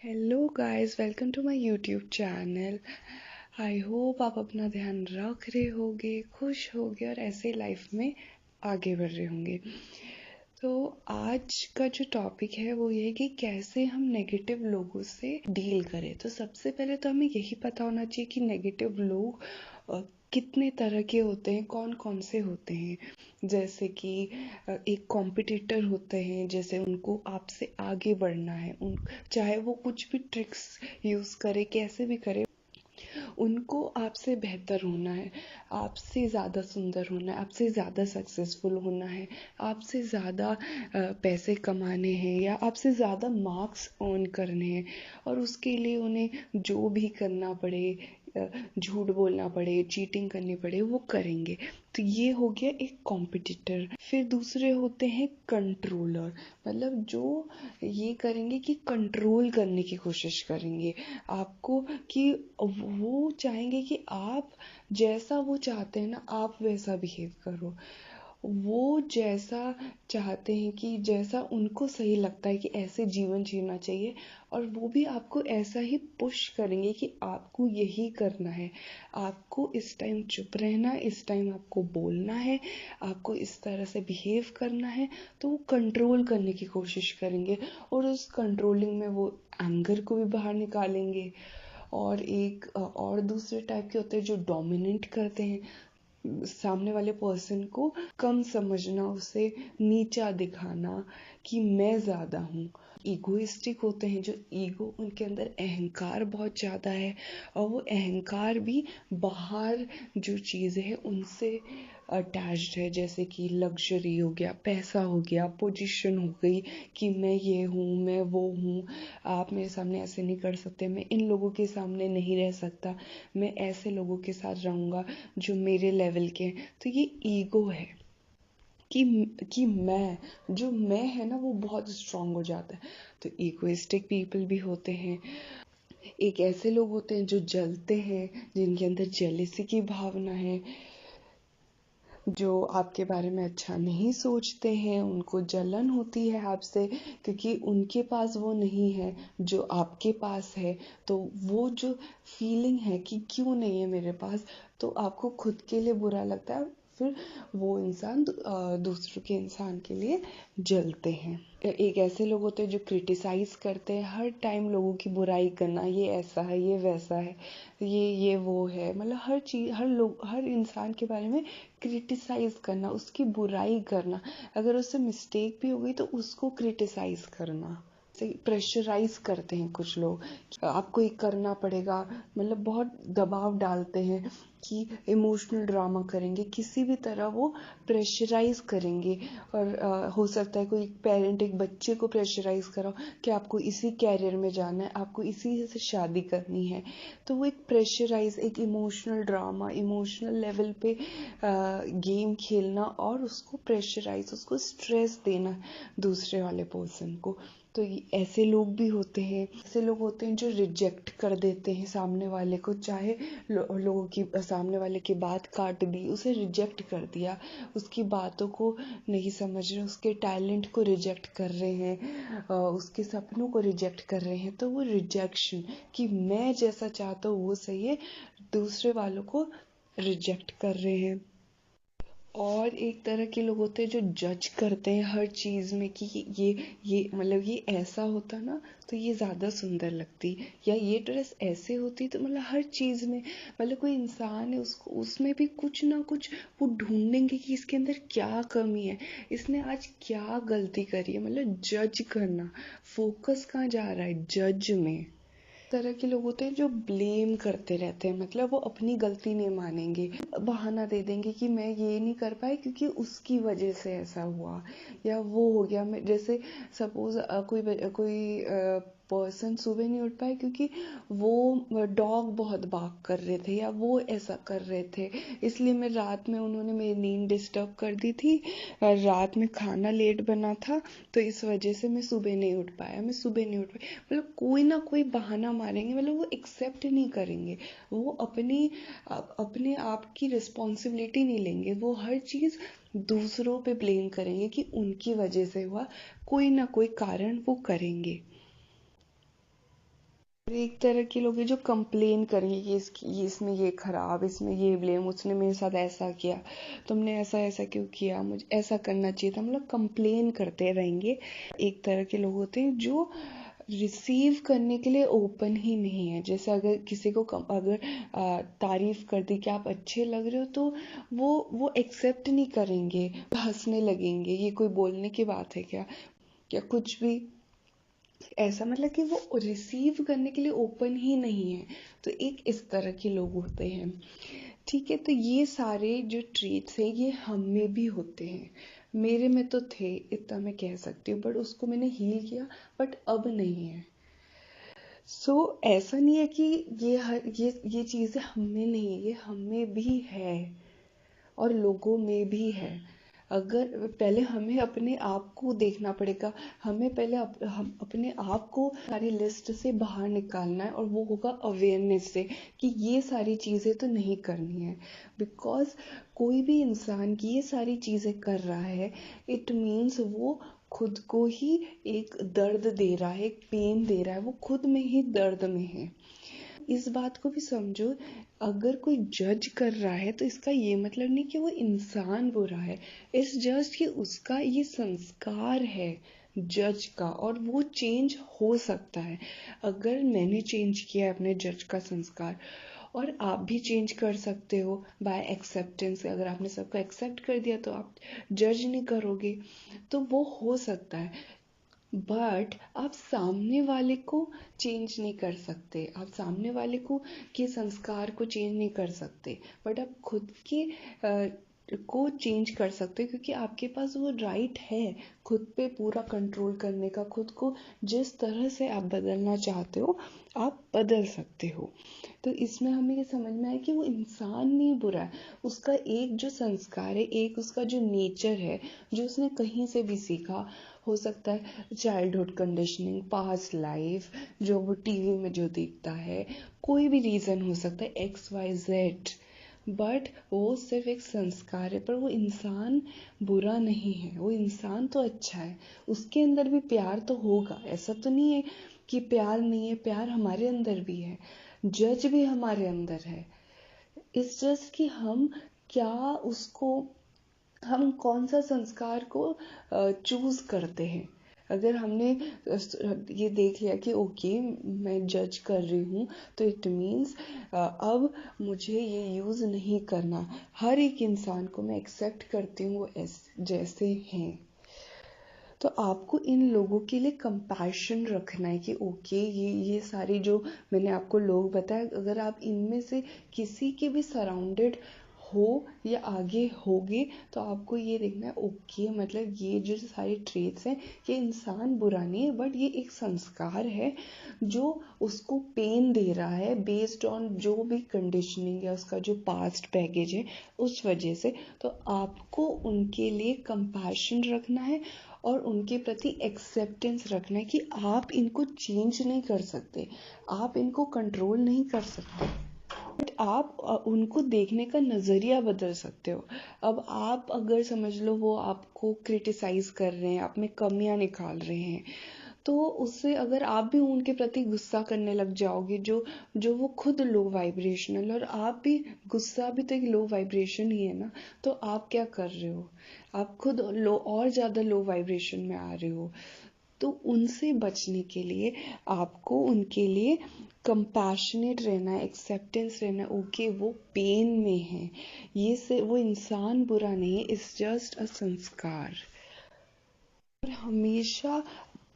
Hello guys, welcome to my YouTube channel. I hope आप अपना ध्यान रख रहे होगे, खुश होगे और ऐसे लाइफ में आगे बढ़ रहे होंगे। तो आज का जो टॉपिक है वो ये है कि कैसे हम नेगेटिव लोगों से डील करें। तो सबसे पहले तो हमें यही पता होना चाहिए कि नेगेटिव लोग कितने तरह के होते हैं, कौन कौन से होते हैं। जैसे कि एक कॉम्पिटिटर होते हैं, जैसे उनको आपसे आगे बढ़ना है, उन चाहे वो कुछ भी ट्रिक्स यूज़ करे, कैसे भी करे, उनको आपसे बेहतर होना है, आपसे ज़्यादा सुंदर होना है, आपसे ज़्यादा सक्सेसफुल होना है, आपसे ज़्यादा पैसे कमाने हैं या आपसे ज़्यादा मार्क्स अर्न करने हैं। और उसके लिए उन्हें जो भी करना पड़े, झूठ बोलना पड़े, चीटिंग करनी पड़े, वो करेंगे। तो ये हो गया एक कॉम्पिटिटर। फिर दूसरे होते हैं कंट्रोलर, मतलब जो ये करेंगे कि कंट्रोल करने की कोशिश करेंगे आपको, कि वो चाहेंगे कि आप जैसा वो चाहते हैं ना, आप वैसा बिहेव करो। वो जैसा चाहते हैं, कि जैसा उनको सही लगता है कि ऐसे जीवन जीना चाहिए, और वो भी आपको ऐसा ही पुश करेंगे कि आपको यही करना है, आपको इस टाइम चुप रहना है, इस टाइम आपको बोलना है, आपको इस तरह से बिहेव करना है। तो वो कंट्रोल करने की कोशिश करेंगे, और उस कंट्रोलिंग में वो एंगर को भी बाहर निकालेंगे। और एक और दूसरे टाइप के होते हैं जो डोमिनेट करते हैं, सामने वाले पर्सन को कम समझना, उसे नीचा दिखाना कि मैं ज़्यादा हूँ। ईगोइस्टिक होते हैं, जो ईगो, उनके अंदर अहंकार बहुत ज़्यादा है, और वो अहंकार भी बाहर जो चीज़ें हैं उनसे अटैच्ड है, जैसे कि लग्जरी हो गया, पैसा हो गया, पोजीशन हो गई, कि मैं ये हूँ, मैं वो हूँ, आप मेरे सामने ऐसे नहीं कर सकते, मैं इन लोगों के सामने नहीं रह सकता, मैं ऐसे लोगों के साथ रहूँगा जो मेरे लेवल के हैं। तो ये ईगो है कि मैं, जो मैं है ना, वो बहुत स्ट्रांग हो जाता है। तो ईगोइस्टिक पीपल भी होते हैं। एक ऐसे लोग होते हैं जो जलते हैं, जिनके अंदर जेलेसी की भावना है, जो आपके बारे में अच्छा नहीं सोचते हैं, उनको जलन होती है आपसे, क्योंकि उनके पास वो नहीं है जो आपके पास है। तो वो जो फीलिंग है कि क्यों नहीं है मेरे पास, तो आपको खुद के लिए बुरा लगता है, फिर वो इंसान दूसरों के इंसान के लिए जलते हैं। एक ऐसे लोग होते हैं जो क्रिटिसाइज करते हैं, हर टाइम लोगों की बुराई करना, ये ऐसा है, ये वैसा है, ये वो है, मतलब हर चीज, हर लोग, हर इंसान के बारे में क्रिटिसाइज करना, उसकी बुराई करना, अगर उससे मिस्टेक भी हो गई तो उसको क्रिटिसाइज करना। प्रेशराइज करते हैं कुछ लोग, आपको ये करना पड़ेगा, मतलब बहुत दबाव डालते हैं कि इमोशनल ड्रामा करेंगे, किसी भी तरह वो प्रेशराइज करेंगे। और हो सकता है कोई पेरेंट एक बच्चे को प्रेशराइज करो कि आपको इसी कैरियर में जाना है, आपको इसी से शादी करनी है। तो वो एक प्रेशराइज, एक इमोशनल ड्रामा, इमोशनल लेवल पे गेम खेलना, और उसको प्रेशराइज, उसको स्ट्रेस देना दूसरे वाले पर्सन को। तो ऐसे लोग भी होते हैं। ऐसे लोग होते हैं जो रिजेक्ट कर देते हैं सामने वाले को, चाहे लोगों की, सामने वाले की बात काट दी, उसे रिजेक्ट कर दिया, उसकी बातों को नहीं समझ रहे, उसके टैलेंट को रिजेक्ट कर रहे हैं, उसके सपनों को रिजेक्ट कर रहे हैं। तो वो रिजेक्शन, कि मैं जैसा चाहता हूँ वो सही है, दूसरे वालों को रिजेक्ट कर रहे हैं। और एक तरह के लोग होते हैं जो जज करते हैं हर चीज में, कि ये मतलब ये ऐसा होता ना तो ये ज्यादा सुंदर लगती, या ये ड्रेस ऐसे होती, तो मतलब हर चीज में, मतलब कोई इंसान है, उसको उसमें भी कुछ ना कुछ वो ढूंढेंगे कि इसके अंदर क्या कमी है, इसने आज क्या गलती करी है। मतलब जज करना, फोकस कहाँ जा रहा है, जज में। तरह के लोग होते हैं जो ब्लेम करते रहते हैं, मतलब वो अपनी गलती नहीं मानेंगे, बहाना दे देंगे कि मैं ये नहीं कर पाई क्योंकि उसकी वजह से ऐसा हुआ, या वो हो गया। मैं जैसे सपोज कोई पर्सन सुबह नहीं उठ पाए क्योंकि वो डॉग बहुत बार्क कर रहे थे या वो ऐसा कर रहे थे, इसलिए मैं रात में उन्होंने मेरी नींद डिस्टर्ब कर दी थी, रात में खाना लेट बना था, तो इस वजह से मैं सुबह नहीं उठ पाया, मैं सुबह नहीं उठ पाई। मतलब कोई ना कोई बहाना मारेंगे, मतलब वो एक्सेप्ट नहीं करेंगे, वो अपने आप की रिस्पॉन्सिबिलिटी नहीं लेंगे, वो हर चीज़ दूसरों पे ब्लेम करेंगे कि उनकी वजह से हुआ, कोई ना कोई कारण वो करेंगे। और एक तरह के लोग हैं जो कंप्लेन करेंगे कि इसमें ये खराब, इसमें ये ब्लेम, उसने मेरे साथ ऐसा किया, तुमने ऐसा ऐसा क्यों किया, मुझे ऐसा करना चाहिए था, मतलब कंप्लेन करते रहेंगे। एक तरह के लोग होते हैं जो रिसीव करने के लिए ओपन ही नहीं है। जैसे अगर किसी को अगर तारीफ कर दी कि आप अच्छे लग रहे हो, तो वो एक्सेप्ट नहीं करेंगे, हंसने लगेंगे, ये कोई बोलने की बात है क्या, या कुछ भी ऐसा, मतलब कि वो रिसीव करने के लिए ओपन ही नहीं है। तो एक इस तरह के लोग होते हैं। ठीक है, तो ये सारे जो ट्रेट्स हैं ये हम में भी होते हैं। मेरे में तो थे, इतना मैं कह सकती हूँ, बट उसको मैंने हील किया, बट अब नहीं है। ऐसा नहीं है कि ये चीजें हम में नहीं है, ये हम में भी है और लोगों में भी है। अगर पहले हमें अपने आप को देखना पड़ेगा, हमें पहले हम अपने आप को सारी लिस्ट से बाहर निकालना है, और वो होगा अवेयरनेस से कि ये सारी चीज़ें तो नहीं करनी है। बिकॉज कोई भी इंसान की ये सारी चीज़ें कर रहा है, इट मीन्स वो खुद को ही एक दर्द दे रहा है, एक पेन दे रहा है, वो खुद में ही दर्द में है। इस बात को भी समझो, अगर कोई जज कर रहा है तो इसका ये मतलब नहीं कि वो इंसान बुरा है, इट्स जस्ट कि उसका ये संस्कार है जज का, और वो चेंज हो सकता है। अगर मैंने चेंज किया है अपने जज का संस्कार, और आप भी चेंज कर सकते हो बाय एक्सेप्टेंस। अगर आपने सबको एक्सेप्ट कर दिया तो आप जज नहीं करोगे, तो वो हो सकता है। बट आप सामने वाले को चेंज नहीं कर सकते, आप सामने वाले के संस्कार को चेंज नहीं कर सकते, बट आप खुद के को चेंज कर सकते हो, क्योंकि आपके पास वो राइट है खुद पे पूरा कंट्रोल करने का। खुद को जिस तरह से आप बदलना चाहते हो आप बदल सकते हो। तो इसमें हमें ये समझ में आया कि वो इंसान नहीं बुरा है, उसका एक जो संस्कार है, एक उसका जो नेचर है, जो उसने कहीं से भी सीखा, हो सकता है चाइल्डहुड कंडीशनिंग, पास्ट लाइफ, जो वो टीवी में जो देखता है, कोई भी रीजन हो सकता है, XYZ। बट वो सिर्फ एक संस्कार है, पर वो इंसान बुरा नहीं है, वो इंसान तो अच्छा है। उसके अंदर भी प्यार तो होगा, ऐसा तो नहीं है कि प्यार नहीं है, प्यार हमारे अंदर भी है, जज भी हमारे अंदर है। इस जस्ट कि हम क्या उसको, हम कौन सा संस्कार को चूज करते हैं। अगर हमने ये देख लिया कि ओके मैं जज कर रही हूँ, तो इट मीन्स अब मुझे ये यूज नहीं करना। हर एक इंसान को मैं एक्सेप्ट करती हूँ वो जैसे हैं। तो आपको इन लोगों के लिए कंपैशन रखना है कि ओके ये सारी जो मैंने आपको लोग बताया, अगर आप इनमें से किसी के भी सराउंडेड हो या आगे होगे, तो आपको ये देखना है ओके मतलब ये जो सारे ट्रेट्स हैं, ये इंसान बुरा नहीं है, बट ये एक संस्कार है जो उसको पेन दे रहा है बेस्ड ऑन जो भी कंडीशनिंग है, उसका जो पास्ट बैगेज है उस वजह से। तो आपको उनके लिए कंपैशन रखना है और उनके प्रति एक्सेप्टेंस रखना है कि आप इनको चेंज नहीं कर सकते, आप इनको कंट्रोल नहीं कर सकते, बट आप उनको देखने का नजरिया बदल सकते हो। अब आप अगर समझ लो वो आपको क्रिटिसाइज कर रहे हैं, आप में कमियां निकाल रहे हैं, तो उससे अगर आप भी उनके प्रति गुस्सा करने लग जाओगे, जो जो वो खुद लो वाइब्रेशनल, और आप भी, गुस्सा भी तो एक लो वाइब्रेशन ही है ना, तो आप क्या कर रहे हो, आप खुद लो और ज्यादा लो वाइब्रेशन में आ रहे हो। तो उनसे बचने के लिए आपको उनके लिए कंपैशनेट रहना है, एक्सेप्टेंस रहना है। ओके वो पेन में है, ये से वो इंसान बुरा नहीं है, इट्स जस्ट अ संस्कार। और हमेशा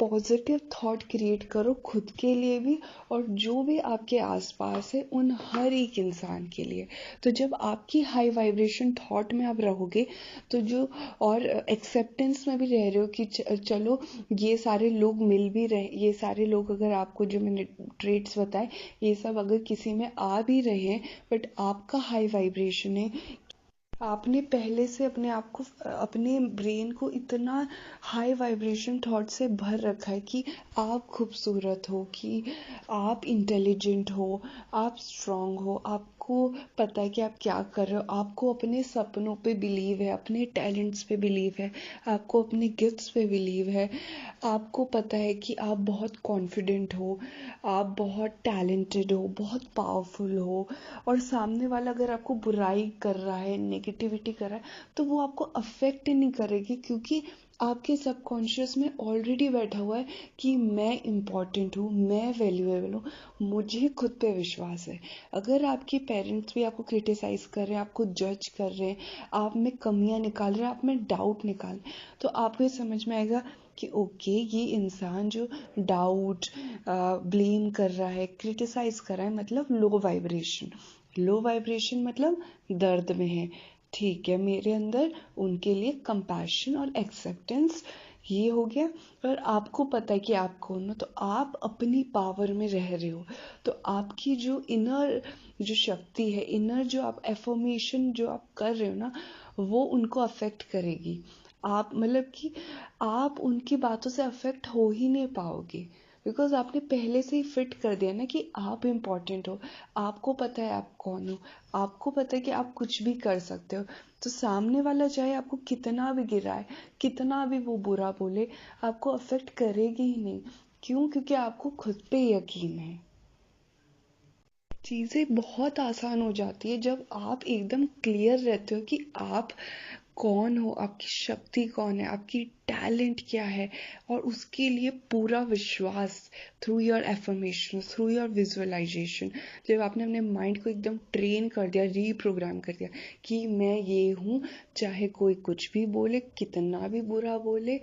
पॉजिटिव थॉट क्रिएट करो खुद के लिए भी और जो भी आपके आसपास है उन हर एक इंसान के लिए। तो जब आपकी हाई वाइब्रेशन थॉट में आप रहोगे तो जो और एक्सेप्टेंस में भी रह रहे हो कि चलो ये सारे लोग मिल भी रहे, ये सारे लोग अगर आपको जो मैंने ट्रेट्स बताए ये सब अगर किसी में आ भी रहे हैं बट आपका हाई वाइब्रेशन है, आपने पहले से अपने आप को अपने ब्रेन को इतना हाई वाइब्रेशन थॉट से भर रखा है कि आप खूबसूरत हो, कि आप इंटेलिजेंट हो, आप स्ट्रांग हो, आपको पता है कि आप क्या कर रहे हो, आपको अपने सपनों पे बिलीव है, अपने टैलेंट्स पे बिलीव है, आपको अपने गिफ्ट्स पे बिलीव है, आपको पता है कि आप बहुत कॉन्फिडेंट हो, आप बहुत टैलेंटेड हो, बहुत पावरफुल हो। और सामने वाला अगर आपको बुराई कर रहा है, नेगेटिविटी कर रहा है तो वो आपको अफेक्ट नहीं करेगी क्योंकि आपके सबकॉन्शियस में ऑलरेडी बैठा हुआ है कि मैं इम्पॉर्टेंट हूँ, मैं वैल्यूएबल हूँ, मुझे खुद पे विश्वास है। अगर आपके पेरेंट्स भी आपको क्रिटिसाइज कर रहे हैं, आपको जज कर रहे हैं, आप में कमियां निकाल रहे हैं, आप में डाउट निकाल रहे हैं, तो आपको ये समझ में आएगा कि ओके ये इंसान जो डाउट ब्लेम कर रहा है, क्रिटिसाइज कर रहा है, मतलब लो वाइब्रेशन। लो वाइब्रेशन मतलब दर्द में है, ठीक है, मेरे अंदर उनके लिए कंपैशन और एक्सेप्टेंस ये हो गया। और आपको पता है कि आप कौन हो, तो आप अपनी पावर में रह रहे हो, तो आपकी जो इनर जो शक्ति है, इनर जो आप एफर्मेशन जो आप कर रहे हो ना, वो उनको अफेक्ट करेगी। आप मतलब कि आप उनकी बातों से अफेक्ट हो ही नहीं पाओगे बिकॉज आपने पहले से ही फिट कर दिया ना कि आप इम्पॉर्टेंट हो, आपको पता है आप कौन हो, आपको पता है कि आप कुछ भी कर सकते हो। तो सामने वाला चाहे आपको कितना भी गिराए, कितना भी वो बुरा बोले, आपको अफेक्ट करेगी ही नहीं। क्यों? क्योंकि आपको खुद पे यकीन है। चीज़ें बहुत आसान हो जाती है जब आप एकदम क्लियर रहते हो कि आप कौन हो, आपकी शक्ति कौन है, आपकी टैलेंट क्या है, और उसके लिए पूरा विश्वास through your affirmation, through your visualisation. जब आपने अपने माइंड को एकदम ट्रेन कर दिया, रीप्रोग्राम कर दिया कि मैं ये हूँ, चाहे कोई कुछ भी बोले, कितना भी बुरा बोले,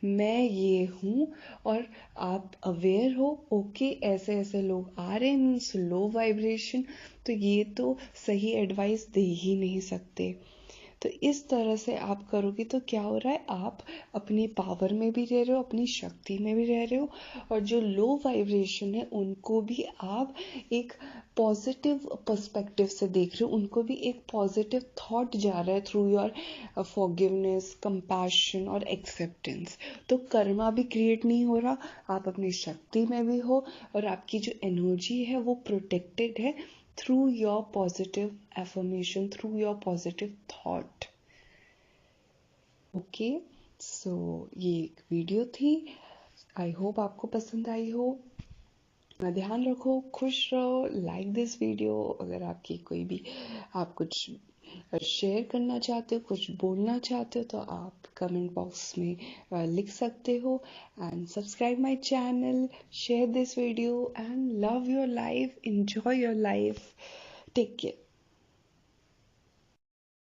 मैं ये हूँ। और आप अवेयर हो ओके ऐसे ऐसे लोग आ रहे हैं, मीन्स लो वाइब्रेशन, तो ये तो सही एडवाइस दे ही नहीं सकते। तो इस तरह से आप करोगे तो क्या हो रहा है, आप अपनी पावर में भी रह रहे हो, अपनी शक्ति में भी रह रहे हो, और जो लो वाइब्रेशन है उनको भी आप एक पॉजिटिव पर्सपेक्टिव से देख रहे हो, उनको भी एक पॉजिटिव थॉट जा रहा है थ्रू योर फॉरगिवनेस, कंपैशन और एक्सेप्टेंस। तो कर्मा भी क्रिएट नहीं हो रहा, आप अपनी शक्ति में भी हो, और आपकी जो एनर्जी है वो प्रोटेक्टेड है through your positive affirmation, through your positive thought. Okay, so ये एक वीडियो थी, आई होप आपको पसंद आई हो। अपना ध्यान रखो, खुश रहो, लाइक दिस वीडियो। अगर आपकी कोई भी आप कुछ शेयर करना चाहते हो, कुछ बोलना चाहते हो, तो आप कमेंट बॉक्स में लिख सकते हो। And subscribe my channel, share this video and love your life, enjoy your life, take care.